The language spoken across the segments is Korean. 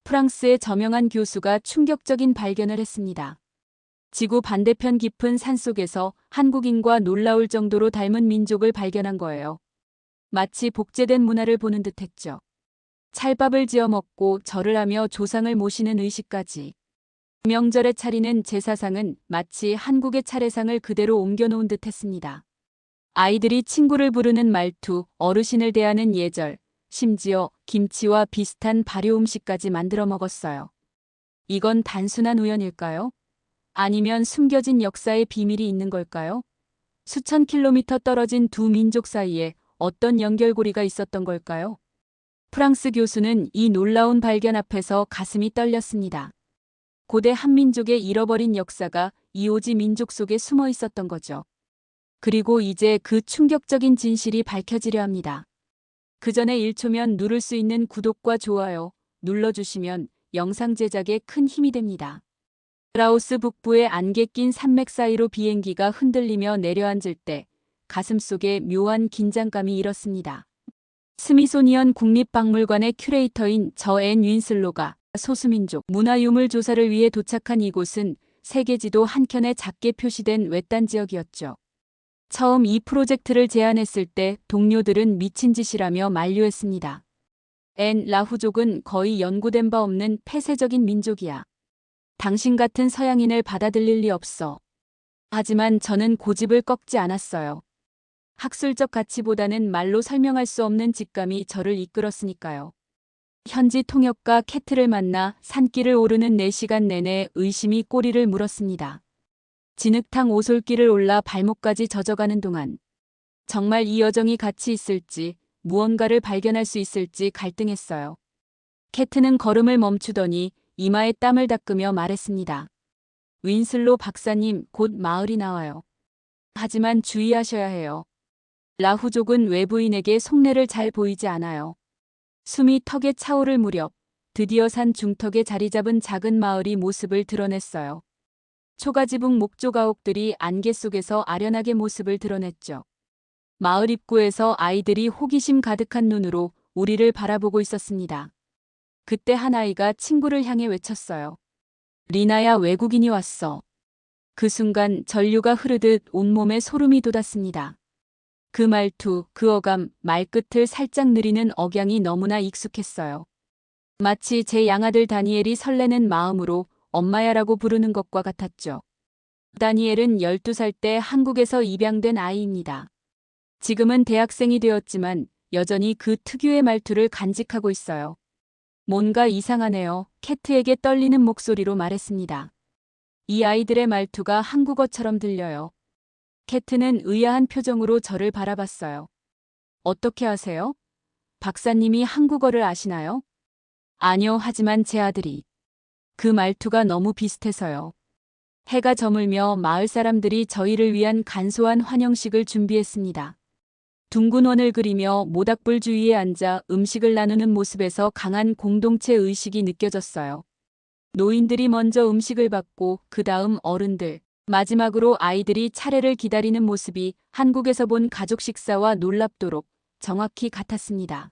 프랑스의 저명한 교수가 충격적인 발견을 했습니다. 지구 반대편 깊은 산속에서 한국인과 놀라울 정도로 닮은 민족을 발견한 거예요. 마치 복제된 문화를 보는 듯했죠. 찰밥을 지어 먹고 절을 하며 조상을 모시는 의식까지. 명절에 차리는 제사상은 마치 한국의 차례상을 그대로 옮겨놓은 듯했습니다. 아이들이 친구를 부르는 말투, 어르신을 대하는 예절, 심지어 김치와 비슷한 발효 음식까지 만들어 먹었어요. 이건 단순한 우연일까요? 아니면 숨겨진 역사의 비밀이 있는 걸까요? 수천 킬로미터 떨어진 두 민족 사이에 어떤 연결고리가 있었던 걸까요? 프랑스 교수는 이 놀라운 발견 앞에서 가슴이 떨렸습니다. 고대 한민족의 잃어버린 역사가 이오지 민족 속에 숨어 있었던 거죠. 그리고 이제 그 충격적인 진실이 밝혀지려 합니다. 그 전에 1초면 누를 수 있는 구독과 좋아요 눌러주시면 영상 제작에 큰 힘이 됩니다. 라오스 북부의 안개 낀 산맥 사이로 비행기가 흔들리며 내려앉을 때 가슴속에 묘한 긴장감이 일었습니다. 스미소니언 국립박물관의 큐레이터인 저앤 윈슬로가 소수민족 문화유물 조사를 위해 도착한 이곳은 세계지도 한켠에 작게 표시된 외딴 지역이었죠. 처음 이 프로젝트를 제안했을 때 동료들은 미친 짓이라며 만류했습니다. 라후족은 거의 연구된 바 없는 폐쇄적인 민족이야. 당신 같은 서양인을 받아들일 리 없어. 하지만 저는 고집을 꺾지 않았어요. 학술적 가치보다는 말로 설명할 수 없는 직감이 저를 이끌었으니까요. 현지 통역가 캐트를 만나 산길을 오르는 4시간 내내 의심이 꼬리를 물었습니다. 진흙탕 오솔길을 올라 발목까지 젖어가는 동안 정말 이 여정이 가치 있을지 무언가를 발견할 수 있을지 갈등했어요. 캐트는 걸음을 멈추더니 이마에 땀을 닦으며 말했습니다. 윈슬로 박사님, 곧 마을이 나와요. 하지만 주의하셔야 해요. 라후족은 외부인에게 속내를 잘 보이지 않아요. 숨이 턱에 차오를 무렵 드디어 산 중턱에 자리 잡은 작은 마을이 모습을 드러냈어요. 초가지붕 목조가옥들이 안개 속에서 아련하게 모습을 드러냈죠. 마을 입구에서 아이들이 호기심 가득한 눈으로 우리를 바라보고 있었습니다. 그때 한 아이가 친구를 향해 외쳤어요. 리나야, 외국인이 왔어. 그 순간 전류가 흐르듯 온몸에 소름이 돋았습니다. 그 말투, 그 어감, 말끝을 살짝 느리는 억양이 너무나 익숙했어요. 마치 제 양아들 다니엘이 설레는 마음으로 엄마야라고 부르는 것과 같았죠. 다니엘은 12살 때 한국에서 입양된 아이입니다. 지금은 대학생이 되었지만 여전히 그 특유의 말투를 간직하고 있어요. 뭔가 이상하네요. 캐트에게 떨리는 목소리로 말했습니다. 이 아이들의 말투가 한국어처럼 들려요. 캐트는 의아한 표정으로 저를 바라봤어요. 어떻게 아세요? 박사님이 한국어를 아시나요? 아니요, 하지만 제 아들이. 그 말투가 너무 비슷해서요. 해가 저물며 마을 사람들이 저희를 위한 간소한 환영식을 준비했습니다. 둥근 원을 그리며 모닥불 주위에 앉아 음식을 나누는 모습에서 강한 공동체 의식이 느껴졌어요. 노인들이 먼저 음식을 받고 그 다음 어른들, 마지막으로 아이들이 차례를 기다리는 모습이 한국에서 본 가족 식사와 놀랍도록 정확히 같았습니다.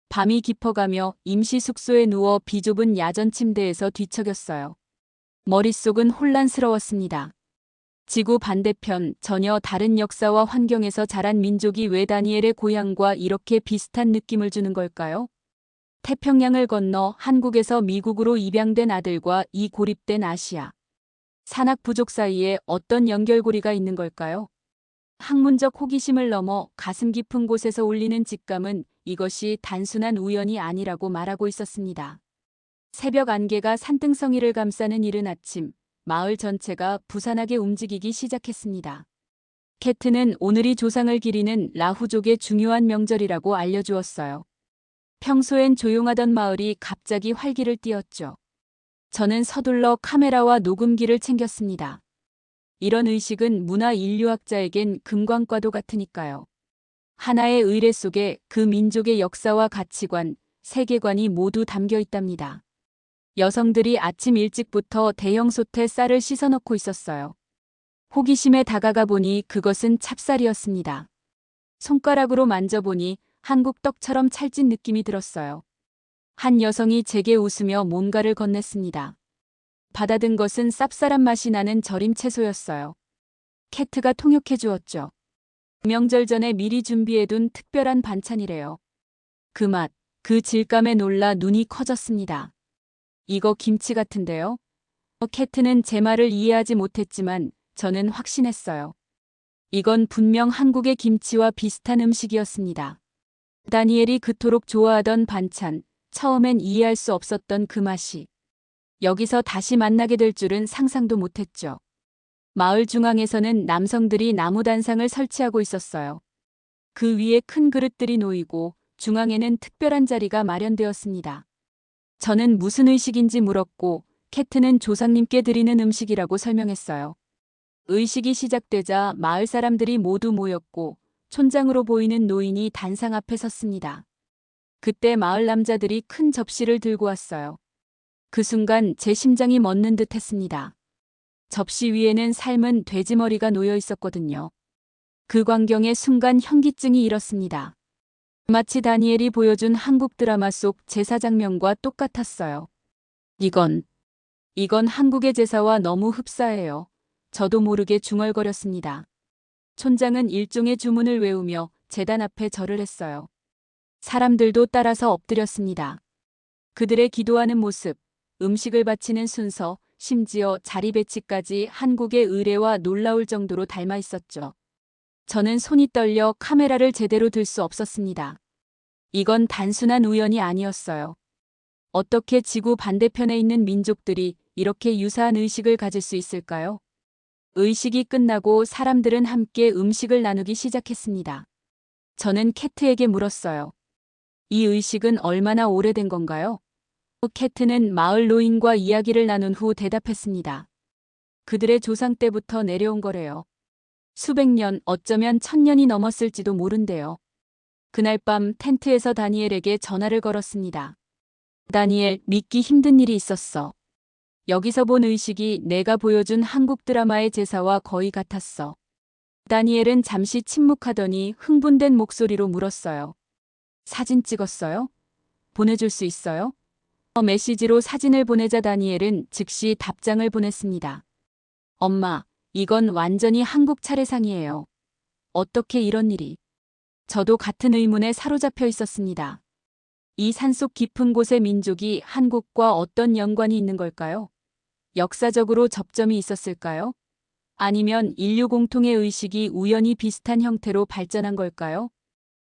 밤이 깊어가며 임시 숙소에 누워 비좁은 야전 침대에서 뒤척였어요. 머릿속은 혼란스러웠습니다. 지구 반대편 전혀 다른 역사와 환경에서 자란 민족이 왜 다니엘의 고향과 이렇게 비슷한 느낌을 주는 걸까요? 태평양을 건너 한국에서 미국으로 입양된 아들과 이 고립된 아시아. 산악 부족 사이에 어떤 연결고리가 있는 걸까요? 학문적 호기심을 넘어 가슴 깊은 곳에서 울리는 직감은 이것이 단순한 우연이 아니라고 말하고 있었습니다. 새벽 안개가 산등성이를 감싸는 이른 아침, 마을 전체가 부산하게 움직이기 시작했습니다. 캐트는 오늘이 조상을 기리는 라후족의 중요한 명절이라고 알려주었어요. 평소엔 조용하던 마을이 갑자기 활기를 띠었죠. 저는 서둘러 카메라와 녹음기를 챙겼습니다. 이런 의식은 문화 인류학자에겐 금광과도 같으니까요. 하나의 의례 속에 그 민족의 역사와 가치관, 세계관이 모두 담겨 있답니다. 여성들이 아침 일찍부터 대형 솥에 쌀을 씻어 넣고 있었어요. 호기심에 다가가 보니 그것은 찹쌀이었습니다. 손가락으로 만져보니 한국 떡처럼 찰진 느낌이 들었어요. 한 여성이 제게 웃으며 뭔가를 건넸습니다. 받아든 것은 쌉쌀한 맛이 나는 절임 채소였어요. 캐트가 통역해 주었죠. 명절 전에 미리 준비해둔 특별한 반찬이래요. 그 맛, 그 질감에 놀라 눈이 커졌습니다. 이거 김치 같은데요? 캐트는 제 말을 이해하지 못했지만 저는 확신했어요. 이건 분명 한국의 김치와 비슷한 음식이었습니다. 다니엘이 그토록 좋아하던 반찬, 처음엔 이해할 수 없었던 그 맛이 여기서 다시 만나게 될 줄은 상상도 못했죠. 마을 중앙에서는 남성들이 나무 단상을 설치하고 있었어요. 그 위에 큰 그릇들이 놓이고 중앙에는 특별한 자리가 마련되었습니다. 저는 무슨 의식인지 물었고 캐트는 조상님께 드리는 음식이라고 설명했어요. 의식이 시작되자 마을 사람들이 모두 모였고 촌장으로 보이는 노인이 단상 앞에 섰습니다. 그때 마을 남자들이 큰 접시를 들고 왔어요. 그 순간 제 심장이 멎는 듯 했습니다. 접시 위에는 삶은 돼지머리가 놓여 있었거든요. 그 광경에 순간 현기증이 일었습니다. 마치 다니엘이 보여준 한국 드라마 속 제사 장면과 똑같았어요. 이건 한국의 제사와 너무 흡사해요. 저도 모르게 중얼거렸습니다. 촌장은 일종의 주문을 외우며 제단 앞에 절을 했어요. 사람들도 따라서 엎드렸습니다. 그들의 기도하는 모습, 음식을 바치는 순서, 심지어 자리 배치까지 한국의 의례와 놀라울 정도로 닮아 있었죠. 저는 손이 떨려 카메라를 제대로 들 수 없었습니다. 이건 단순한 우연이 아니었어요. 어떻게 지구 반대편에 있는 민족들이 이렇게 유사한 의식을 가질 수 있을까요? 의식이 끝나고 사람들은 함께 음식을 나누기 시작했습니다. 저는 캐트에게 물었어요. 이 의식은 얼마나 오래된 건가요? 캐트는 마을 노인과 이야기를 나눈 후 대답했습니다. 그들의 조상 때부터 내려온 거래요. 수백 년, 어쩌면 1000년이 넘었을지도 모른대요. 그날 밤 텐트에서 다니엘에게 전화를 걸었습니다. 다니엘, 믿기 힘든 일이 있었어. 여기서 본 의식이 내가 보여준 한국 드라마의 제사와 거의 같았어. 다니엘은 잠시 침묵하더니 흥분된 목소리로 물었어요. 사진 찍었어요? 보내줄 수 있어요? 메시지로 사진을 보내자 다니엘은 즉시 답장을 보냈습니다. 엄마, 이건 완전히 한국 차례상이에요. 어떻게 이런 일이? 저도 같은 의문에 사로잡혀 있었습니다. 이 산속 깊은 곳의 민족이 한국과 어떤 연관이 있는 걸까요? 역사적으로 접점이 있었을까요? 아니면 인류 공통의 의식이 우연히 비슷한 형태로 발전한 걸까요?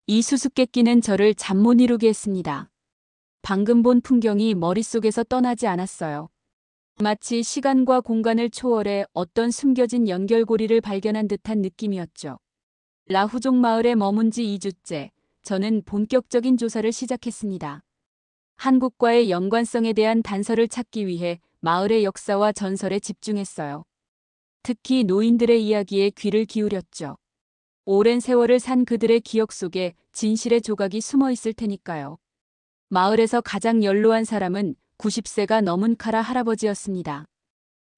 이 수수께끼는 저를 잠 못 이루게 했습니다. 방금 본 풍경이 머릿속에서 떠나지 않았어요. 마치 시간과 공간을 초월해 어떤 숨겨진 연결고리를 발견한 듯한 느낌이었죠. 라후족 마을에 머문 지 2주째, 저는 본격적인 조사를 시작했습니다. 한국과의 연관성에 대한 단서를 찾기 위해 마을의 역사와 전설에 집중했어요. 특히 노인들의 이야기에 귀를 기울였죠. 오랜 세월을 산 그들의 기억 속에 진실의 조각이 숨어 있을 테니까요. 마을에서 가장 연로한 사람은 90세가 넘은 카라 할아버지였습니다.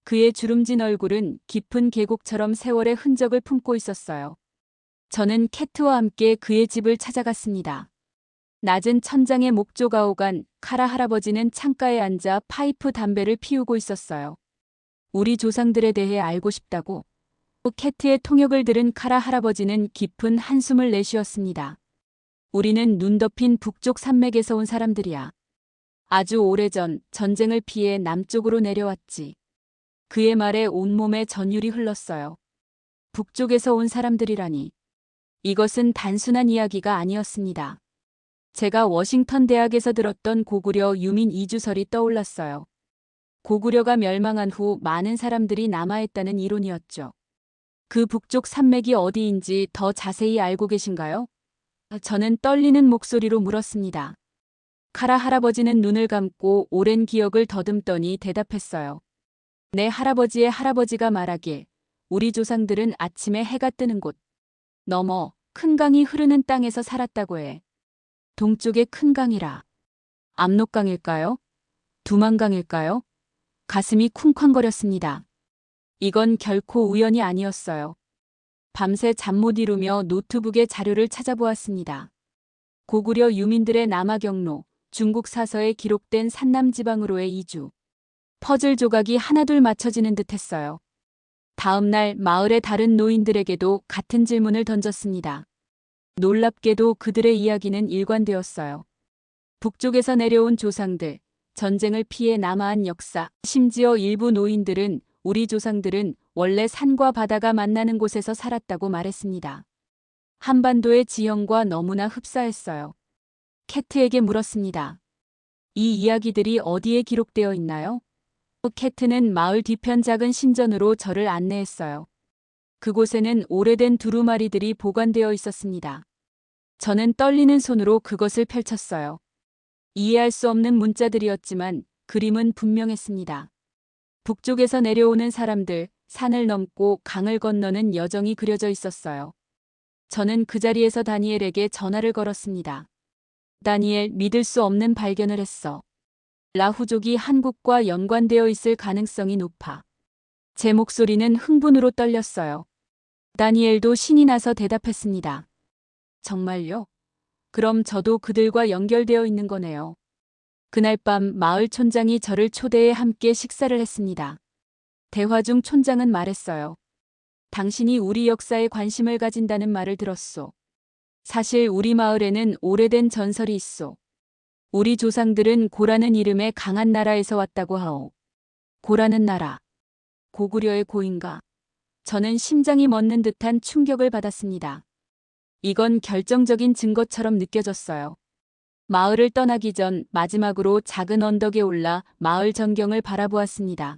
그의 주름진 얼굴은 깊은 계곡처럼 세월의 흔적을 품고 있었어요. 저는 캐트와 함께 그의 집을 찾아갔습니다. 낮은 천장에 목조가 오간 카라 할아버지는 창가에 앉아 파이프 담배를 피우고 있었어요. 우리 조상들에 대해 알고 싶다고. 캐트의 통역을 들은 카라 할아버지는 깊은 한숨을 내쉬었습니다. 우리는 눈 덮인 북쪽 산맥에서 온 사람들이야. 아주 오래전 전쟁을 피해 남쪽으로 내려왔지. 그의 말에 온몸에 전율이 흘렀어요. 북쪽에서 온 사람들이라니. 이것은 단순한 이야기가 아니었습니다. 제가 워싱턴 대학에서 들었던 고구려 유민 이주설이 떠올랐어요. 고구려가 멸망한 후 많은 사람들이 남아있다는 이론이었죠. 그 북쪽 산맥이 어디인지 더 자세히 알고 계신가요? 저는 떨리는 목소리로 물었습니다. 카라 할아버지는 눈을 감고 오랜 기억을 더듬더니 대답했어요. 내 할아버지의 할아버지가 말하길 우리 조상들은 아침에 해가 뜨는 곳 넘어 큰 강이 흐르는 땅에서 살았다고 해. 동쪽의 큰 강이라. 압록강일까요? 두만강일까요? 가슴이 쿵쾅거렸습니다. 이건 결코 우연이 아니었어요. 밤새 잠 못 이루며 노트북에 자료를 찾아보았습니다. 고구려 유민들의 남하 경로, 중국 사서에 기록된 산남지방으로의 이주. 퍼즐 조각이 하나둘 맞춰지는 듯했어요. 다음 날 마을의 다른 노인들에게도 같은 질문을 던졌습니다. 놀랍게도 그들의 이야기는 일관되었어요. 북쪽에서 내려온 조상들, 전쟁을 피해 남아한 역사, 심지어 일부 노인들은 우리 조상들은 원래 산과 바다가 만나는 곳에서 살았다고 말했습니다. 한반도의 지형과 너무나 흡사했어요. 캐트에게 물었습니다. 이 이야기들이 어디에 기록되어 있나요? 캐트는 마을 뒤편 작은 신전으로 저를 안내했어요. 그곳에는 오래된 두루마리들이 보관되어 있었습니다. 저는 떨리는 손으로 그것을 펼쳤어요. 이해할 수 없는 문자들이었지만 그림은 분명했습니다. 북쪽에서 내려오는 사람들, 산을 넘고 강을 건너는 여정이 그려져 있었어요. 저는 그 자리에서 다니엘에게 전화를 걸었습니다. 다니엘, 믿을 수 없는 발견을 했어. 라후족이 한국과 연관되어 있을 가능성이 높아. 제 목소리는 흥분으로 떨렸어요. 다니엘도 신이 나서 대답했습니다. 정말요? 그럼 저도 그들과 연결되어 있는 거네요. 그날 밤 마을 촌장이 저를 초대해 함께 식사를 했습니다. 대화 중 촌장은 말했어요. 당신이 우리 역사에 관심을 가진다는 말을 들었소. 사실 우리 마을에는 오래된 전설이 있소. 우리 조상들은 고라는 이름의 강한 나라에서 왔다고 하오. 고라는 나라. 고구려의 고인가. 저는 심장이 멎는 듯한 충격을 받았습니다. 이건 결정적인 증거처럼 느껴졌어요. 마을을 떠나기 전 마지막으로 작은 언덕에 올라 마을 전경을 바라보았습니다.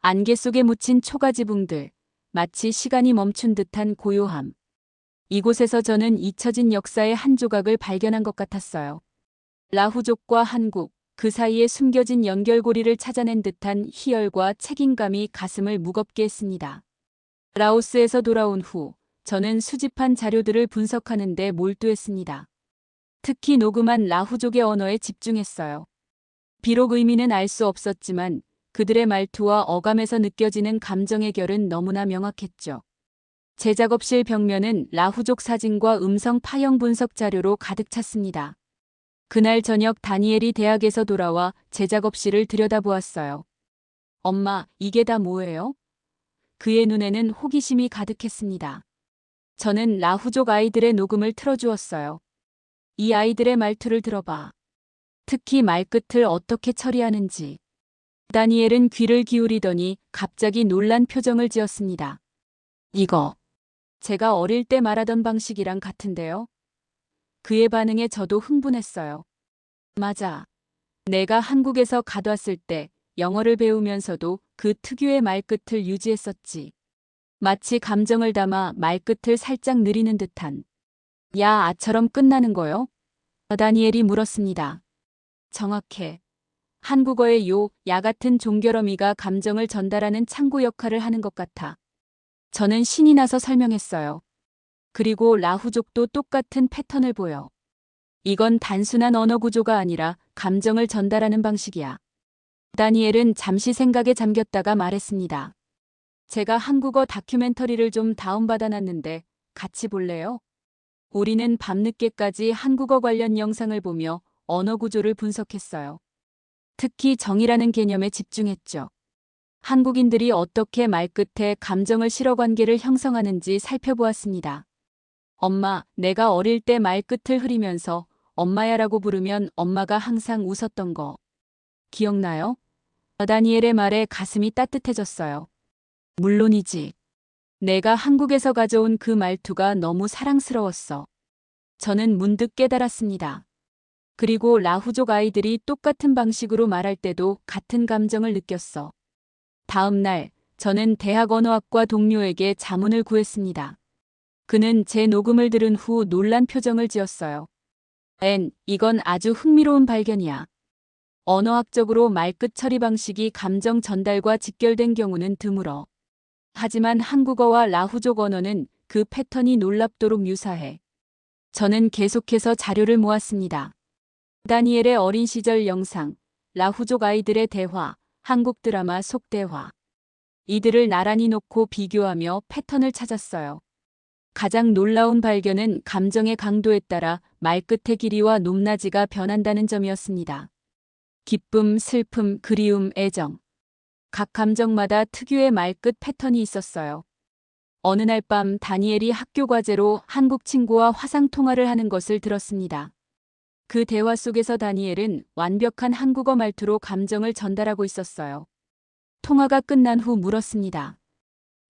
안개 속에 묻힌 초가지붕들, 마치 시간이 멈춘 듯한 고요함. 이곳에서 저는 잊혀진 역사의 한 조각을 발견한 것 같았어요. 라후족과 한국, 그 사이에 숨겨진 연결고리를 찾아낸 듯한 희열과 책임감이 가슴을 무겁게 했습니다. 라오스에서 돌아온 후 저는 수집한 자료들을 분석하는 데 몰두했습니다. 특히 녹음한 라후족의 언어에 집중했어요. 비록 의미는 알 수 없었지만 그들의 말투와 어감에서 느껴지는 감정의 결은 너무나 명확했죠. 제 작업실 벽면은 라후족 사진과 음성 파형 분석 자료로 가득 찼습니다. 그날 저녁 다니엘이 대학에서 돌아와 제 작업실을 들여다보았어요. 엄마, 이게 다 뭐예요? 그의 눈에는 호기심이 가득했습니다. 저는 라후족 아이들의 녹음을 틀어주었어요. 이 아이들의 말투를 들어봐. 특히 말끝을 어떻게 처리하는지. 다니엘은 귀를 기울이더니 갑자기 놀란 표정을 지었습니다. 이거, 제가 어릴 때 말하던 방식이랑 같은데요? 그의 반응에 저도 흥분했어요. 맞아. 내가 한국에서 가둬왔을 때 영어를 배우면서도 그 특유의 말끝을 유지했었지. 마치 감정을 담아 말끝을 살짝 느리는 듯한. 야, 아처럼 끝나는 거요? 다니엘이 물었습니다. 정확해. 한국어의 요, 야 같은 종결어미가 감정을 전달하는 창구 역할을 하는 것 같아. 저는 신이 나서 설명했어요. 그리고 라후족도 똑같은 패턴을 보여. 이건 단순한 언어 구조가 아니라 감정을 전달하는 방식이야. 다니엘은 잠시 생각에 잠겼다가 말했습니다. 제가 한국어 다큐멘터리를 좀 다운받아 놨는데 같이 볼래요? 우리는 밤늦게까지 한국어 관련 영상을 보며 언어 구조를 분석했어요. 특히 정이라는 개념에 집중했죠. 한국인들이 어떻게 말끝에 감정을 실어 관계를 형성하는지 살펴보았습니다. 엄마, 내가 어릴 때 말끝을 흐리면서 엄마야라고 부르면 엄마가 항상 웃었던 거. 기억나요? 다니엘의 말에 가슴이 따뜻해졌어요. 물론이지. 내가 한국에서 가져온 그 말투가 너무 사랑스러웠어. 저는 문득 깨달았습니다. 그리고 라후족 아이들이 똑같은 방식으로 말할 때도 같은 감정을 느꼈어. 다음 날, 저는 대학 언어학과 동료에게 자문을 구했습니다. 그는 제 녹음을 들은 후 놀란 표정을 지었어요. 이건 아주 흥미로운 발견이야. 언어학적으로 말끝 처리 방식이 감정 전달과 직결된 경우는 드물어. 하지만 한국어와 라후족 언어는 그 패턴이 놀랍도록 유사해. 저는 계속해서 자료를 모았습니다. 다니엘의 어린 시절 영상, 라후족 아이들의 대화, 한국 드라마 속 대화. 이들을 나란히 놓고 비교하며 패턴을 찾았어요. 가장 놀라운 발견은 감정의 강도에 따라 말끝의 길이와 높낮이가 변한다는 점이었습니다. 기쁨, 슬픔, 그리움, 애정. 각 감정마다 특유의 말끝 패턴이 있었어요. 어느 날 밤 다니엘이 학교 과제로 한국 친구와 화상 통화를 하는 것을 들었습니다. 그 대화 속에서 다니엘은 완벽한 한국어 말투로 감정을 전달하고 있었어요. 통화가 끝난 후 물었습니다.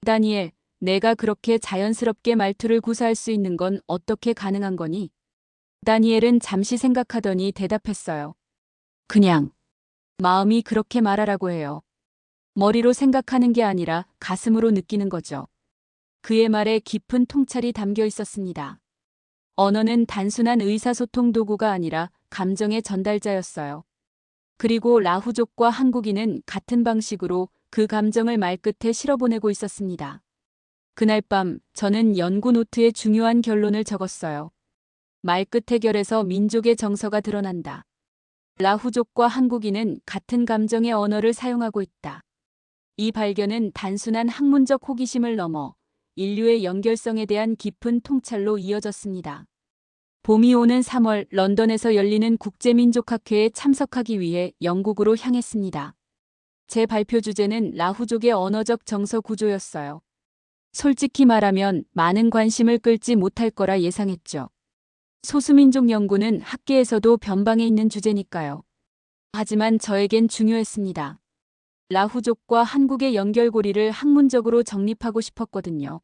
다니엘, 내가 그렇게 자연스럽게 말투를 구사할 수 있는 건 어떻게 가능한 거니? 다니엘은 잠시 생각하더니 대답했어요. 그냥 마음이 그렇게 말하라고 해요. 머리로 생각하는 게 아니라 가슴으로 느끼는 거죠. 그의 말에 깊은 통찰이 담겨 있었습니다. 언어는 단순한 의사소통 도구가 아니라 감정의 전달자였어요. 그리고 라후족과 한국인은 같은 방식으로 그 감정을 말끝에 실어보내고 있었습니다. 그날 밤 저는 연구 노트에 중요한 결론을 적었어요. 말끝의 결에서 민족의 정서가 드러난다. 라후족과 한국인은 같은 감정의 언어를 사용하고 있다. 이 발견은 단순한 학문적 호기심을 넘어 인류의 연결성에 대한 깊은 통찰로 이어졌습니다. 봄이 오는 3월 런던에서 열리는 국제민족학회에 참석하기 위해 영국으로 향했습니다. 제 발표 주제는 라후족의 언어적 정서 구조였어요. 솔직히 말하면 많은 관심을 끌지 못할 거라 예상했죠. 소수민족 연구는 학계에서도 변방에 있는 주제니까요. 하지만 저에겐 중요했습니다. 라후족과 한국의 연결고리를 학문적으로 정립하고 싶었거든요.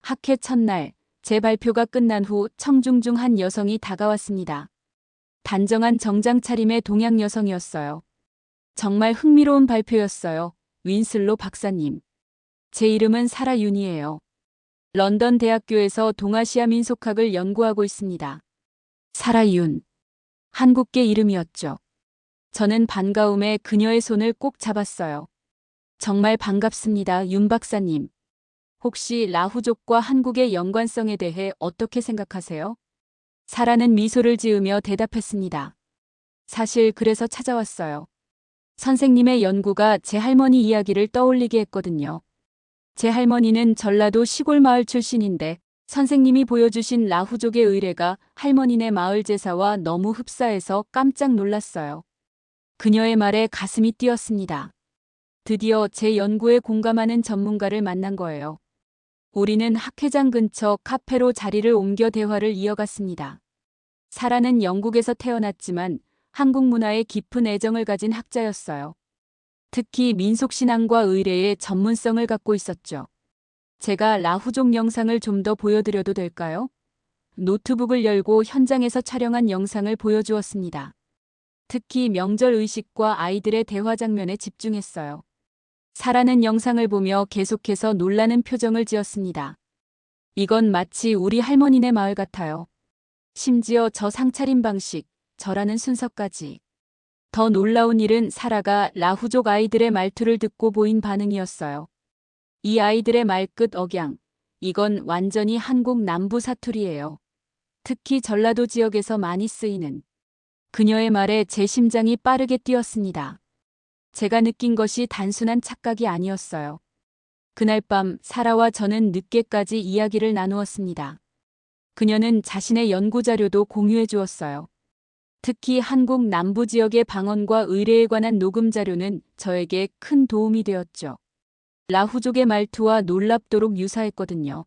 학회 첫날, 제 발표가 끝난 후 청중 중 한 여성이 다가왔습니다. 단정한 정장 차림의 동양 여성이었어요. 정말 흥미로운 발표였어요. 윈슬로 박사님. 제 이름은 사라 윤이에요. 런던 대학교에서 동아시아 민속학을 연구하고 있습니다. 사라 윤. 한국계 이름이었죠. 저는 반가움에 그녀의 손을 꼭 잡았어요. 정말 반갑습니다, 윤 박사님. 혹시 라후족과 한국의 연관성에 대해 어떻게 생각하세요? 사라는 미소를 지으며 대답했습니다. 사실 그래서 찾아왔어요. 선생님의 연구가 제 할머니 이야기를 떠올리게 했거든요. 제 할머니는 전라도 시골 마을 출신인데 선생님이 보여주신 라후족의 의례가 할머니네 마을 제사와 너무 흡사해서 깜짝 놀랐어요. 그녀의 말에 가슴이 뛰었습니다. 드디어 제 연구에 공감하는 전문가를 만난 거예요. 우리는 학회장 근처 카페로 자리를 옮겨 대화를 이어갔습니다. 사라는 영국에서 태어났지만 한국 문화에 깊은 애정을 가진 학자였어요. 특히 민속신앙과 의례에 전문성을 갖고 있었죠. 제가 라후족 영상을 좀 더 보여드려도 될까요? 노트북을 열고 현장에서 촬영한 영상을 보여주었습니다. 특히 명절 의식과 아이들의 대화 장면에 집중했어요. 사라는 영상을 보며 계속해서 놀라는 표정을 지었습니다. 이건 마치 우리 할머니네 마을 같아요. 심지어 저 상차림 방식, 저라는 순서까지. 더 놀라운 일은 사라가 라후족 아이들의 말투를 듣고 보인 반응이었어요. 이 아이들의 말끝 억양, 이건 완전히 한국 남부 사투리예요. 특히 전라도 지역에서 많이 쓰이는. 그녀의 말에 제 심장이 빠르게 뛰었습니다. 제가 느낀 것이 단순한 착각이 아니었어요. 그날 밤 사라와 저는 늦게까지 이야기를 나누었습니다. 그녀는 자신의 연구 자료도 공유해 주었어요. 특히 한국 남부 지역의 방언과 의례에 관한 녹음 자료는 저에게 큰 도움이 되었죠. 라후족의 말투와 놀랍도록 유사했거든요.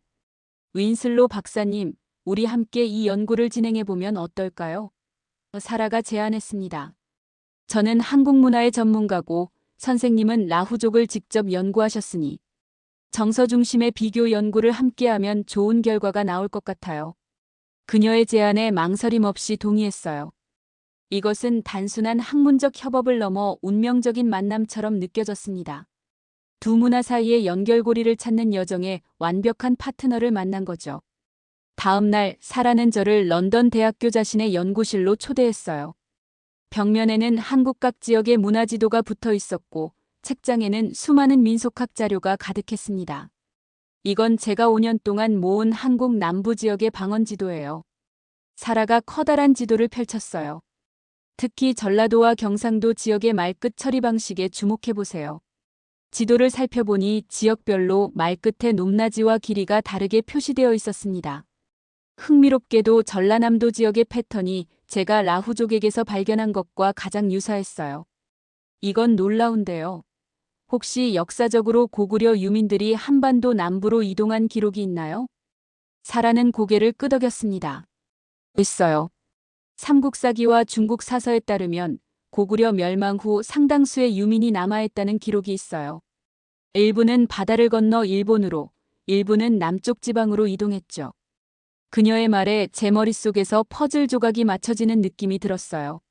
윈슬로 박사님, 우리 함께 이 연구를 진행해 보면 어떨까요? 사라가 제안했습니다. 저는 한국 문화의 전문가고 선생님은 라후족을 직접 연구하셨으니 정서 중심의 비교 연구를 함께하면 좋은 결과가 나올 것 같아요. 그녀의 제안에 망설임 없이 동의했어요. 이것은 단순한 학문적 협업을 넘어 운명적인 만남처럼 느껴졌습니다. 두 문화 사이의 연결고리를 찾는 여정에 완벽한 파트너를 만난 거죠. 다음 날 사라는 저를 런던 대학교 자신의 연구실로 초대했어요. 벽면에는 한국 각 지역의 문화 지도가 붙어 있었고 책장에는 수많은 민속학 자료가 가득했습니다. 이건 제가 5년 동안 모은 한국 남부 지역의 방언 지도예요. 사라가 커다란 지도를 펼쳤어요. 특히 전라도와 경상도 지역의 말끝 처리 방식에 주목해보세요. 지도를 살펴보니 지역별로 말끝의 높낮이와 길이가 다르게 표시되어 있었습니다. 흥미롭게도 전라남도 지역의 패턴이 제가 라후족에게서 발견한 것과 가장 유사했어요. 이건 놀라운데요. 혹시 역사적으로 고구려 유민들이 한반도 남부로 이동한 기록이 있나요? 사라는 고개를 끄덕였습니다. 있어요. 삼국사기와 중국 사서에 따르면 고구려 멸망 후 상당수의 유민이 남아있다는 기록이 있어요. 일부는 바다를 건너 일본으로, 일부는 남쪽 지방으로 이동했죠. 그녀의 말에 제 머릿속에서 퍼즐 조각이 맞춰지는 느낌이 들었어요.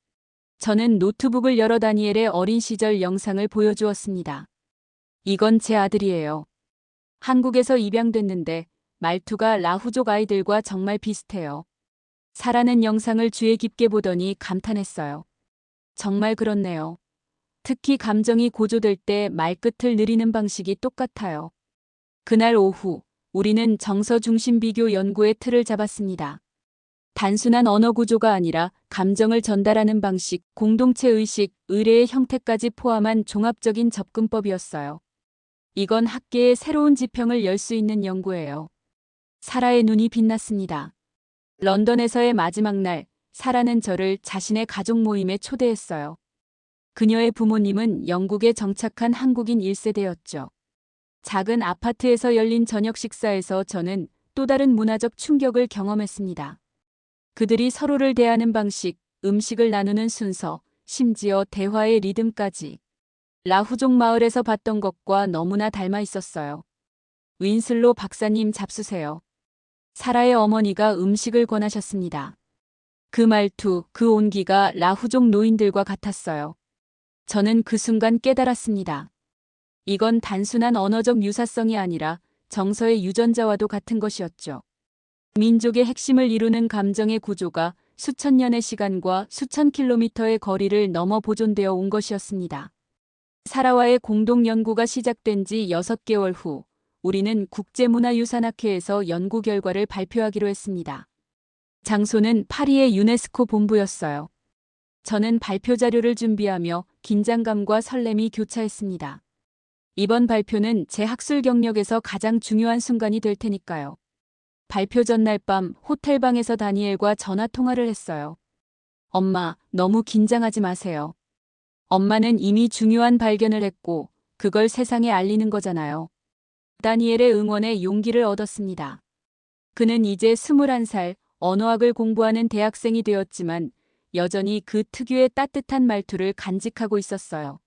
저는 노트북을 열어 다니엘의 어린 시절 영상을 보여주었습니다. 이건 제 아들이에요. 한국에서 입양됐는데 말투가 라후족 아이들과 정말 비슷해요. 사라는 영상을 주의 깊게 보더니 감탄했어요. 정말 그렇네요. 특히 감정이 고조될 때 말끝을 느리는 방식이 똑같아요. 그날 오후, 우리는 정서 중심 비교 연구의 틀을 잡았습니다. 단순한 언어 구조가 아니라 감정을 전달하는 방식, 공동체 의식, 의례의 형태까지 포함한 종합적인 접근법이었어요. 이건 학계의 새로운 지평을 열 수 있는 연구예요. 사라의 눈이 빛났습니다. 런던에서의 마지막 날, 사라는 저를 자신의 가족 모임에 초대했어요. 그녀의 부모님은 영국에 정착한 한국인 1세대였죠. 작은 아파트에서 열린 저녁 식사에서 저는 또 다른 문화적 충격을 경험했습니다. 그들이 서로를 대하는 방식, 음식을 나누는 순서, 심지어 대화의 리듬까지 라후족 마을에서 봤던 것과 너무나 닮아 있었어요. 윈슬로 박사님 잡수세요. 사라의 어머니가 음식을 권하셨습니다. 그 말투, 그 온기가 라후족 노인들과 같았어요. 저는 그 순간 깨달았습니다. 이건 단순한 언어적 유사성이 아니라 정서의 유전자와도 같은 것이었죠. 민족의 핵심을 이루는 감정의 구조가 수천 년의 시간과 수천 킬로미터의 거리를 넘어 보존되어 온 것이었습니다. 사라와의 공동 연구가 시작된 지 6개월 후, 우리는 국제문화유산학회에서 연구 결과를 발표하기로 했습니다. 장소는 파리의 유네스코 본부였어요. 저는 발표 자료를 준비하며 긴장감과 설렘이 교차했습니다. 이번 발표는 제 학술 경력에서 가장 중요한 순간이 될 테니까요. 발표 전날 밤 호텔방에서 다니엘과 전화 통화를 했어요. 엄마, 너무 긴장하지 마세요. 엄마는 이미 중요한 발견을 했고 그걸 세상에 알리는 거잖아요. 다니엘의 응원에 용기를 얻었습니다. 그는 이제 21살, 언어학을 공부하는 대학생이 되었지만 여전히 그 특유의 따뜻한 말투를 간직하고 있었어요.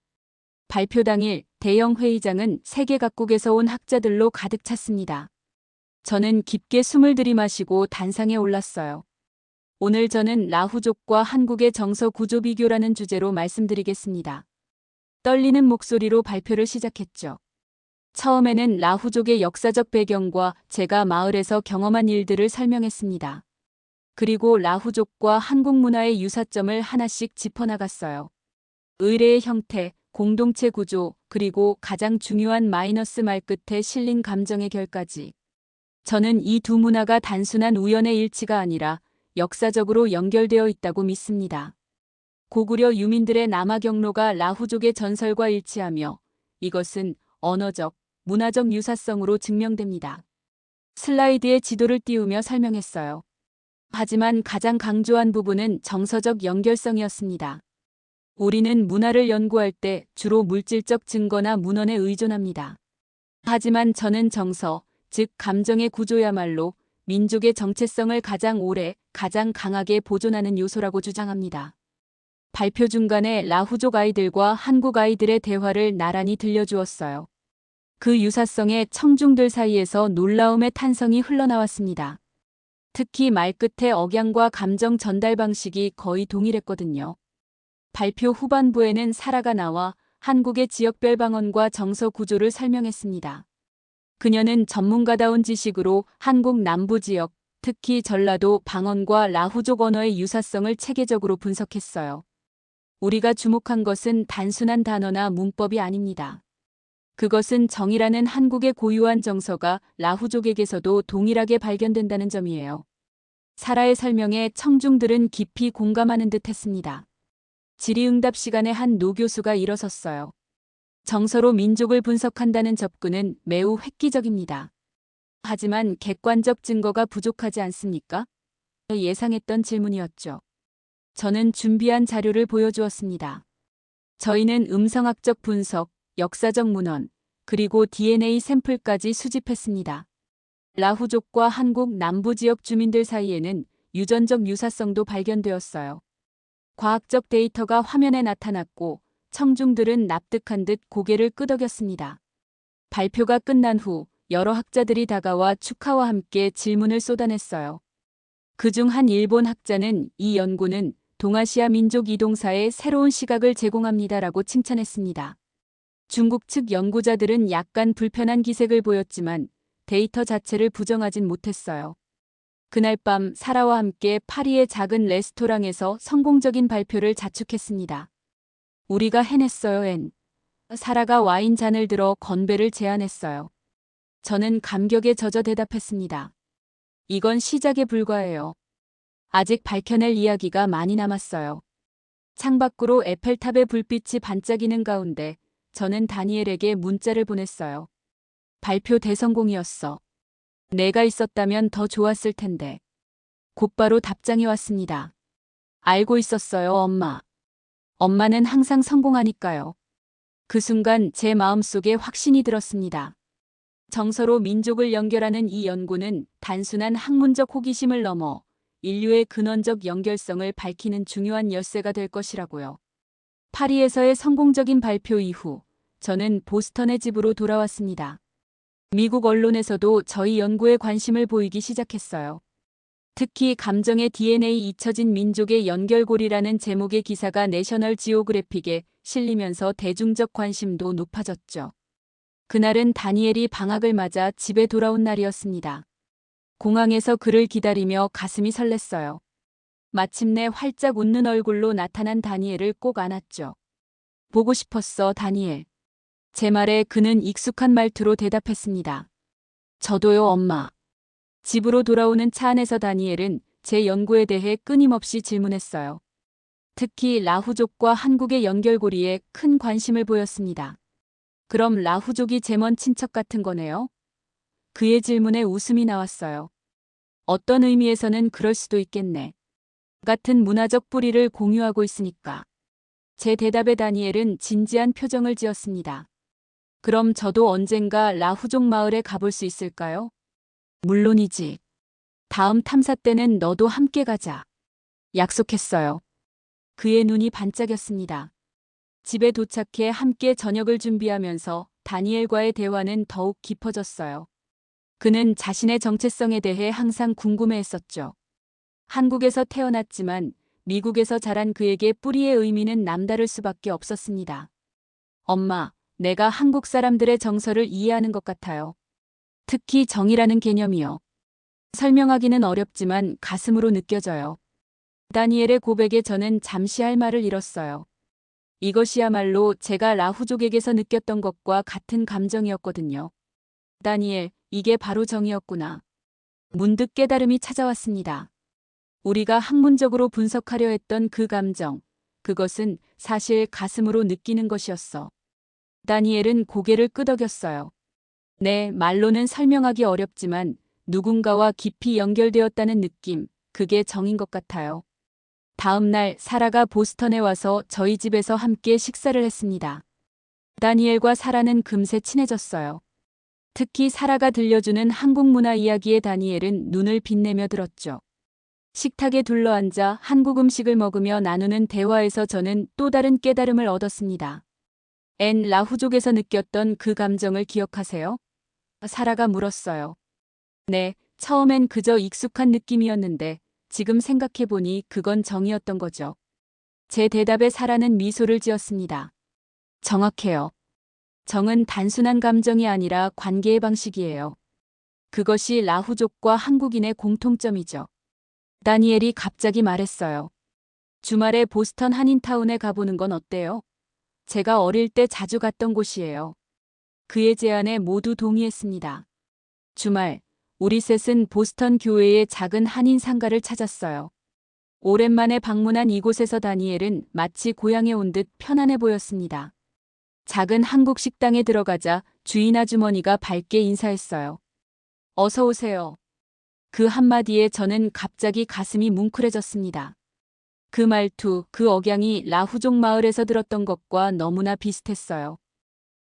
발표 당일 대형 회의장은 세계 각국에서 온 학자들로 가득 찼습니다. 저는 깊게 숨을 들이마시고 단상에 올랐어요. 오늘 저는 라후족과 한국의 정서 구조 비교라는 주제로 말씀드리겠습니다. 떨리는 목소리로 발표를 시작했죠. 처음에는 라후족의 역사적 배경과 제가 마을에서 경험한 일들을 설명했습니다. 그리고 라후족과 한국 문화의 유사점을 하나씩 짚어나갔어요. 의례의 형태, 공동체 구조, 그리고 가장 중요한 마이너스 말끝에 실린 감정의 결까지. 저는 이 두 문화가 단순한 우연의 일치가 아니라 역사적으로 연결되어 있다고 믿습니다. 고구려 유민들의 남하 경로가 라후족의 전설과 일치하며 이것은 언어적, 문화적 유사성으로 증명됩니다. 슬라이드에 지도를 띄우며 설명했어요. 하지만 가장 강조한 부분은 정서적 연결성이었습니다. 우리는 문화를 연구할 때 주로 물질적 증거나 문헌에 의존합니다. 하지만 저는 정서, 즉 감정의 구조야말로 민족의 정체성을 가장 오래, 가장 강하게 보존하는 요소라고 주장합니다. 발표 중간에 라후족 아이들과 한국 아이들의 대화를 나란히 들려주었어요. 그 유사성에 청중들 사이에서 놀라움의 탄성이 흘러나왔습니다. 특히 말끝의 억양과 감정 전달 방식이 거의 동일했거든요. 발표 후반부에는 사라가 나와 한국의 지역별 방언과 정서 구조를 설명했습니다. 그녀는 전문가다운 지식으로 한국 남부 지역, 특히 전라도 방언과 라후족 언어의 유사성을 체계적으로 분석했어요. 우리가 주목한 것은 단순한 단어나 문법이 아닙니다. 그것은 정이라는 한국의 고유한 정서가 라후족에게서도 동일하게 발견된다는 점이에요. 사라의 설명에 청중들은 깊이 공감하는 듯 했습니다. 질의응답 시간에 한 노 교수가 일어섰어요. 정서로 민족을 분석한다는 접근은 매우 획기적입니다. 하지만 객관적 증거가 부족하지 않습니까? 예상했던 질문이었죠. 저는 준비한 자료를 보여주었습니다. 저희는 음성학적 분석, 역사적 문헌, 그리고 DNA 샘플까지 수집했습니다. 라후족과 한국 남부 지역 주민들 사이에는 유전적 유사성도 발견되었어요. 과학적 데이터가 화면에 나타났고 청중들은 납득한 듯 고개를 끄덕였습니다. 발표가 끝난 후 여러 학자들이 다가와 축하와 함께 질문을 쏟아냈어요. 그중 한 일본 학자는 이 연구는 동아시아 민족 이동사의 새로운 시각을 제공합니다라고 칭찬했습니다. 중국 측 연구자들은 약간 불편한 기색을 보였지만 데이터 자체를 부정하진 못했어요. 그날 밤 사라와 함께 파리의 작은 레스토랑에서 성공적인 발표를 자축했습니다. 우리가 해냈어요, 앤. 사라가 와인 잔을 들어 건배를 제안했어요. 저는 감격에 젖어 대답했습니다. 이건 시작에 불과해요. 아직 밝혀낼 이야기가 많이 남았어요. 창밖으로 에펠탑의 불빛이 반짝이는 가운데 저는 다니엘에게 문자를 보냈어요. 발표 대성공이었어. 내가 있었다면 더 좋았을 텐데. 곧바로 답장이 왔습니다. 알고 있었어요, 엄마. 엄마는 항상 성공하니까요. 그 순간 제 마음속에 확신이 들었습니다. 정서로 민족을 연결하는 이 연구는 단순한 학문적 호기심을 넘어 인류의 근원적 연결성을 밝히는 중요한 열쇠가 될 것이라고요. 파리에서의 성공적인 발표 이후 저는 보스턴의 집으로 돌아왔습니다. 미국 언론에서도 저희 연구에 관심을 보이기 시작했어요. 특히 감정의 DNA 잊혀진 민족의 연결고리라는 제목의 기사가 내셔널 지오그래픽에 실리면서 대중적 관심도 높아졌죠. 그날은 다니엘이 방학을 맞아 집에 돌아온 날이었습니다. 공항에서 그를 기다리며 가슴이 설렜어요. 마침내 활짝 웃는 얼굴로 나타난 다니엘을 꼭 안았죠. 보고 싶었어, 다니엘. 제 말에 그는 익숙한 말투로 대답했습니다. 저도요, 엄마. 집으로 돌아오는 차 안에서 다니엘은 제 연구에 대해 끊임없이 질문했어요. 특히 라후족과 한국의 연결고리에 큰 관심을 보였습니다. 그럼 라후족이 제 먼 친척 같은 거네요? 그의 질문에 웃음이 나왔어요. 어떤 의미에서는 그럴 수도 있겠네. 같은 문화적 뿌리를 공유하고 있으니까. 제 대답에 다니엘은 진지한 표정을 지었습니다. 그럼 저도 언젠가 라후족 마을에 가볼 수 있을까요? 물론이지. 다음 탐사 때는 너도 함께 가자. 약속했어요. 그의 눈이 반짝였습니다. 집에 도착해 함께 저녁을 준비하면서 다니엘과의 대화는 더욱 깊어졌어요. 그는 자신의 정체성에 대해 항상 궁금해했었죠. 한국에서 태어났지만 미국에서 자란 그에게 뿌리의 의미는 남다를 수밖에 없었습니다. 엄마, 내가 한국 사람들의 정서를 이해하는 것 같아요. 특히 정이라는 개념이요. 설명하기는 어렵지만 가슴으로 느껴져요. 다니엘의 고백에 저는 잠시 할 말을 잃었어요. 이것이야말로 제가 라후족에게서 느꼈던 것과 같은 감정이었거든요. 다니엘, 이게 바로 정이었구나. 문득 깨달음이 찾아왔습니다. 우리가 학문적으로 분석하려 했던 그 감정, 그것은 사실 가슴으로 느끼는 것이었어. 다니엘은 고개를 끄덕였어요. 네, 말로는 설명하기 어렵지만 누군가와 깊이 연결되었다는 느낌, 그게 정인 것 같아요. 다음 날 사라가 보스턴에 와서 저희 집에서 함께 식사를 했습니다. 다니엘과 사라는 금세 친해졌어요. 특히 사라가 들려주는 한국 문화 이야기에 다니엘은 눈을 빛내며 들었죠. 식탁에 둘러앉아 한국 음식을 먹으며 나누는 대화에서 저는 또 다른 깨달음을 얻었습니다. 앤 라후족에서 느꼈던 그 감정을 기억하세요? 사라가 물었어요. 네, 처음엔 그저 익숙한 느낌이었는데 지금 생각해보니 그건 정이었던 거죠. 제 대답에 사라는 미소를 지었습니다. 정확해요. 정은 단순한 감정이 아니라 관계의 방식이에요. 그것이 라후족과 한국인의 공통점이죠. 다니엘이 갑자기 말했어요. 주말에 보스턴 한인타운에 가보는 건 어때요? 제가 어릴 때 자주 갔던 곳이에요. 그의 제안에 모두 동의했습니다. 주말, 우리 셋은 보스턴 교회의 작은 한인 상가를 찾았어요. 오랜만에 방문한 이곳에서 다니엘은 마치 고향에 온 듯 편안해 보였습니다. 작은 한국 식당에 들어가자 주인 아주머니가 밝게 인사했어요. 어서 오세요. 그 한마디에 저는 갑자기 가슴이 뭉클해졌습니다. 그 말투, 그 억양이 라후족 마을에서 들었던 것과 너무나 비슷했어요.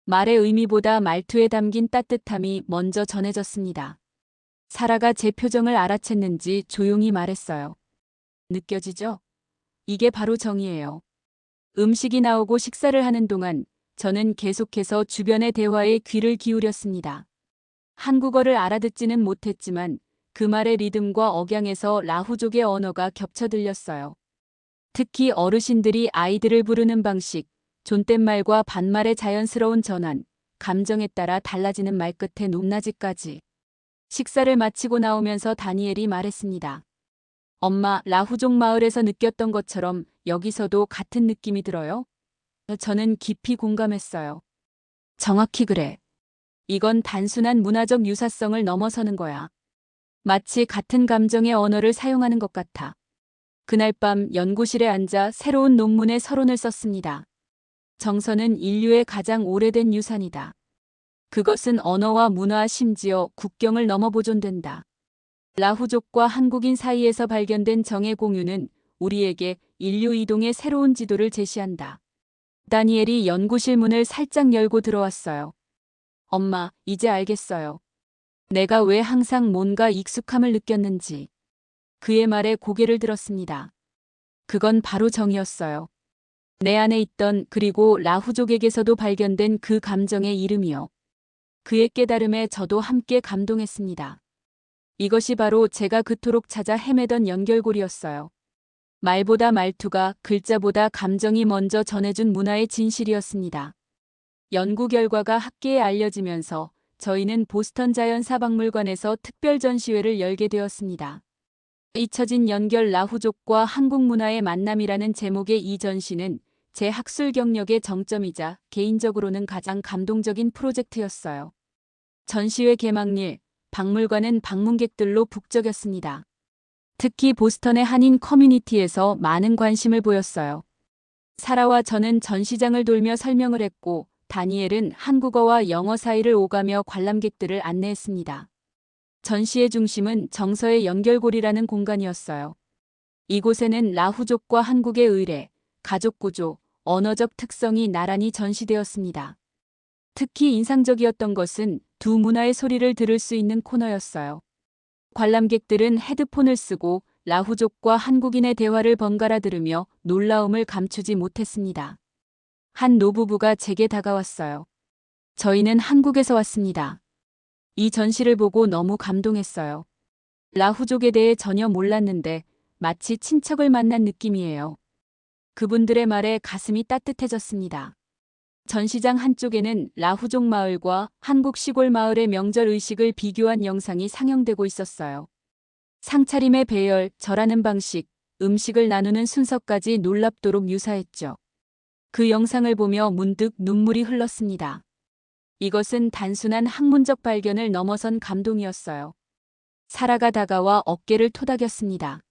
말의 의미보다 말투에 담긴 따뜻함이 먼저 전해졌습니다. 사라가 제 표정을 알아챘는지 조용히 말했어요. 느껴지죠? 이게 바로 정이에요. 음식이 나오고 식사를 하는 동안 저는 계속해서 주변의 대화에 귀를 기울였습니다. 한국어를 알아듣지는 못했지만 그 말의 리듬과 억양에서 라후족의 언어가 겹쳐 들렸어요. 특히 어르신들이 아이들을 부르는 방식, 존댓말과 반말의 자연스러운 전환, 감정에 따라 달라지는 말끝의 높낮이까지. 식사를 마치고 나오면서 다니엘이 말했습니다. 엄마, 라후족 마을에서 느꼈던 것처럼 여기서도 같은 느낌이 들어요? 저는 깊이 공감했어요. 정확히 그래. 이건 단순한 문화적 유사성을 넘어서는 거야. 마치 같은 감정의 언어를 사용하는 것 같아. 그날 밤 연구실에 앉아 새로운 논문에 서론을 썼습니다. 정서는 인류의 가장 오래된 유산이다. 그것은 언어와 문화 심지어 국경을 넘어 보존된다. 라후족과 한국인 사이에서 발견된 정의 공유는 우리에게 인류 이동의 새로운 지도를 제시한다. 다니엘이 연구실 문을 살짝 열고 들어왔어요. 엄마, 이제 알겠어요. 내가 왜 항상 뭔가 익숙함을 느꼈는지. 그의 말에 고개를 들었습니다. 그건 바로 정이었어요. 내 안에 있던 그리고 라후족에게서도 발견된 그 감정의 이름이요. 그의 깨달음에 저도 함께 감동했습니다. 이것이 바로 제가 그토록 찾아 헤매던 연결고리였어요. 말보다 말투가, 글자보다 감정이 먼저 전해준 문화의 진실이었습니다. 연구 결과가 학계에 알려지면서 저희는 보스턴 자연사박물관에서 특별 전시회를 열게 되었습니다. 잊혀진 연결 라후족과 한국 문화의 만남이라는 제목의 이 전시는 제 학술 경력의 정점이자 개인적으로는 가장 감동적인 프로젝트였어요. 전시회 개막일, 박물관은 방문객들로 북적였습니다. 특히 보스턴의 한인 커뮤니티에서 많은 관심을 보였어요. 사라와 저는 전시장을 돌며 설명을 했고 다니엘은 한국어와 영어 사이를 오가며 관람객들을 안내했습니다. 전시의 중심은 정서의 연결고리라는 공간이었어요. 이곳에는 라후족과 한국의 의례, 가족 구조, 언어적 특성이 나란히 전시되었습니다. 특히 인상적이었던 것은 두 문화의 소리를 들을 수 있는 코너였어요. 관람객들은 헤드폰을 쓰고 라후족과 한국인의 대화를 번갈아 들으며 놀라움을 감추지 못했습니다. 한 노부부가 제게 다가왔어요. 저희는 한국에서 왔습니다. 이 전시를 보고 너무 감동했어요. 라후족에 대해 전혀 몰랐는데 마치 친척을 만난 느낌이에요. 그분들의 말에 가슴이 따뜻해졌습니다. 전시장 한쪽에는 라후족 마을과 한국 시골 마을의 명절 의식을 비교한 영상이 상영되고 있었어요. 상차림의 배열, 절하는 방식, 음식을 나누는 순서까지 놀랍도록 유사했죠. 그 영상을 보며 문득 눈물이 흘렀습니다. 이것은 단순한 학문적 발견을 넘어선 감동이었어요. 사라가 다가와 어깨를 토닥였습니다.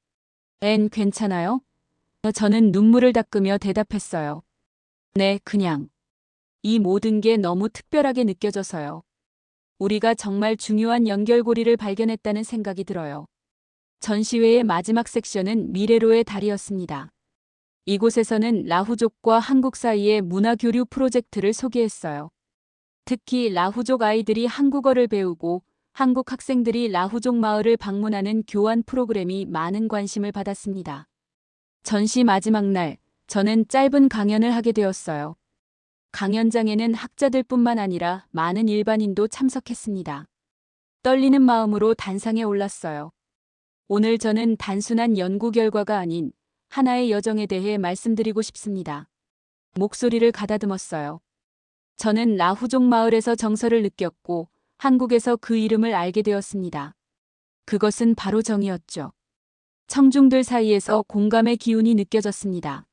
앤, 괜찮아요? 저는 눈물을 닦으며 대답했어요. 네, 그냥. 이 모든 게 너무 특별하게 느껴져서요. 우리가 정말 중요한 연결고리를 발견했다는 생각이 들어요. 전시회의 마지막 섹션은 미래로의 달이었습니다. 이곳에서는 라후족과 한국 사이의 문화교류 프로젝트를 소개했어요. 특히 라후족 아이들이 한국어를 배우고 한국 학생들이 라후족 마을을 방문하는 교환 프로그램이 많은 관심을 받았습니다. 전시 마지막 날, 저는 짧은 강연을 하게 되었어요. 강연장에는 학자들뿐만 아니라 많은 일반인도 참석했습니다. 떨리는 마음으로 단상에 올랐어요. 오늘 저는 단순한 연구 결과가 아닌 하나의 여정에 대해 말씀드리고 싶습니다. 목소리를 가다듬었어요. 저는 라후족 마을에서 정서를 느꼈고 한국에서 그 이름을 알게 되었습니다. 그것은 바로 정이었죠. 청중들 사이에서 공감의 기운이 느껴졌습니다.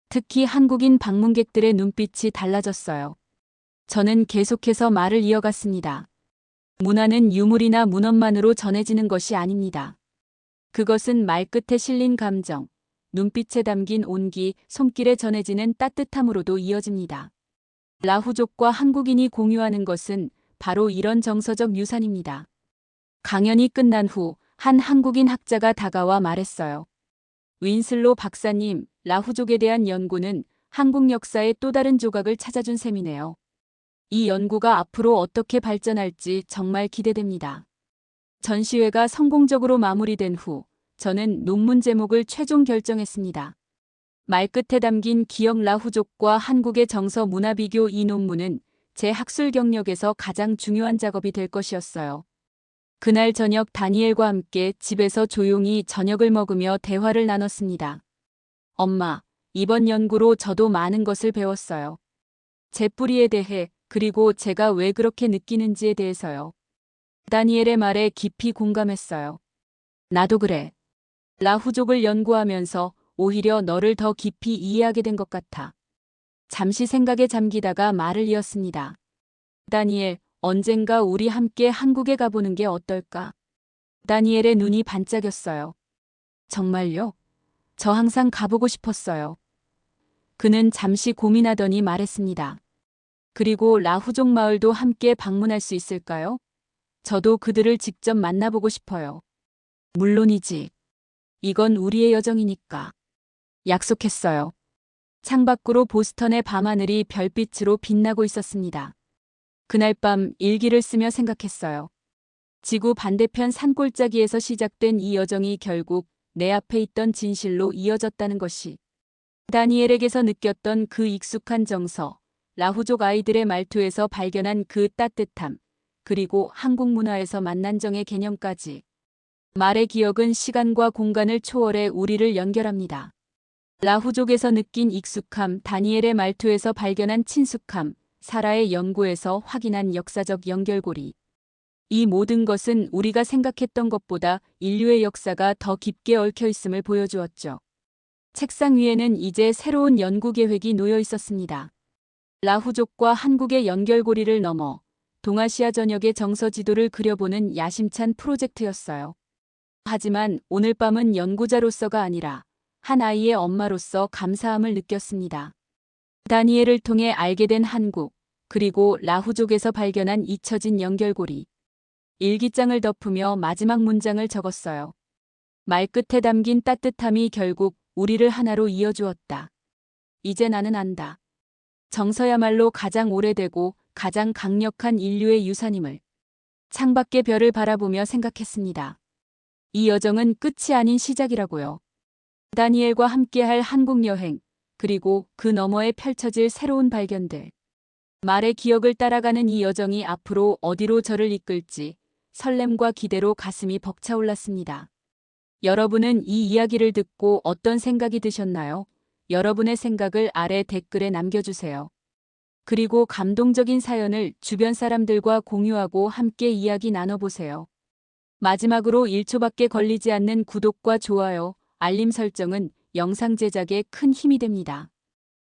특히 한국인 방문객들의 눈빛이 달라졌어요. 저는 계속해서 말을 이어갔습니다. 문화는 유물이나 문헌만으로 전해지는 것이 아닙니다. 그것은 말끝에 실린 감정, 눈빛에 담긴 온기, 손길에 전해지는 따뜻함으로도 이어집니다. 라후족과 한국인이 공유하는 것은 바로 이런 정서적 유산입니다. 강연이 끝난 후 한 한국인 학자가 다가와 말했어요. 윈슬로 박사님, 라후족에 대한 연구는 한국 역사의 또 다른 조각을 찾아준 셈이네요. 이 연구가 앞으로 어떻게 발전할지 정말 기대됩니다. 전시회가 성공적으로 마무리된 후 저는 논문 제목을 최종 결정했습니다. 말끝에 담긴 기억 라후족과 한국의 정서 문화 비교. 이 논문은 제 학술 경력에서 가장 중요한 작업이 될 것이었어요. 그날 저녁 다니엘과 함께 집에서 조용히 저녁을 먹으며 대화를 나눴습니다. 엄마, 이번 연구로 저도 많은 것을 배웠어요. 제 뿌리에 대해, 그리고 제가 왜 그렇게 느끼는지에 대해서요. 다니엘의 말에 깊이 공감했어요. 나도 그래. 라후족을 연구하면서 오히려 너를 더 깊이 이해하게 된 것 같아. 잠시 생각에 잠기다가 말을 이었습니다. 다니엘, 언젠가 우리 함께 한국에 가보는 게 어떨까? 다니엘의 눈이 반짝였어요. 정말요? 저 항상 가보고 싶었어요. 그는 잠시 고민하더니 말했습니다. 그리고 라후족 마을도 함께 방문할 수 있을까요? 저도 그들을 직접 만나보고 싶어요. 물론이지. 이건 우리의 여정이니까. 약속했어요. 창밖으로 보스턴의 밤하늘이 별빛으로 빛나고 있었습니다. 그날 밤 일기를 쓰며 생각했어요. 지구 반대편 산골짜기에서 시작된 이 여정이 결국 내 앞에 있던 진실로 이어졌다는 것이. 다니엘에게서 느꼈던 그 익숙한 정서, 라후족 아이들의 말투에서 발견한 그 따뜻함, 그리고 한국 문화에서 만난 정의 개념까지. 말의 기억은 시간과 공간을 초월해 우리를 연결합니다. 라후족에서 느낀 익숙함, 다니엘의 말투에서 발견한 친숙함, 사라의 연구에서 확인한 역사적 연결고리. 이 모든 것은 우리가 생각했던 것보다 인류의 역사가 더 깊게 얽혀 있음을 보여주었죠. 책상 위에는 이제 새로운 연구 계획이 놓여 있었습니다. 라후족과 한국의 연결고리를 넘어 동아시아 전역의 정서 지도를 그려보는 야심찬 프로젝트였어요. 하지만 오늘 밤은 연구자로서가 아니라 한 아이의 엄마로서 감사함을 느꼈습니다. 다니엘을 통해 알게 된 한국, 그리고 라후족에서 발견한 잊혀진 연결고리. 일기장을 덮으며 마지막 문장을 적었어요. 말끝에 담긴 따뜻함이 결국 우리를 하나로 이어주었다. 이제 나는 안다. 정서야말로 가장 오래되고 가장 강력한 인류의 유산임을. 창밖의 별을 바라보며 생각했습니다. 이 여정은 끝이 아닌 시작이라고요. 다니엘과 함께할 한국 여행, 그리고 그 너머에 펼쳐질 새로운 발견들. 말의 기억을 따라가는 이 여정이 앞으로 어디로 저를 이끌지 설렘과 기대로 가슴이 벅차올랐습니다. 여러분은 이 이야기를 듣고 어떤 생각이 드셨나요? 여러분의 생각을 아래 댓글에 남겨주세요. 그리고 감동적인 사연을 주변 사람들과 공유하고 함께 이야기 나눠보세요. 마지막으로 1초밖에 걸리지 않는 구독과 좋아요, 알림 설정은 영상 제작에 큰 힘이 됩니다.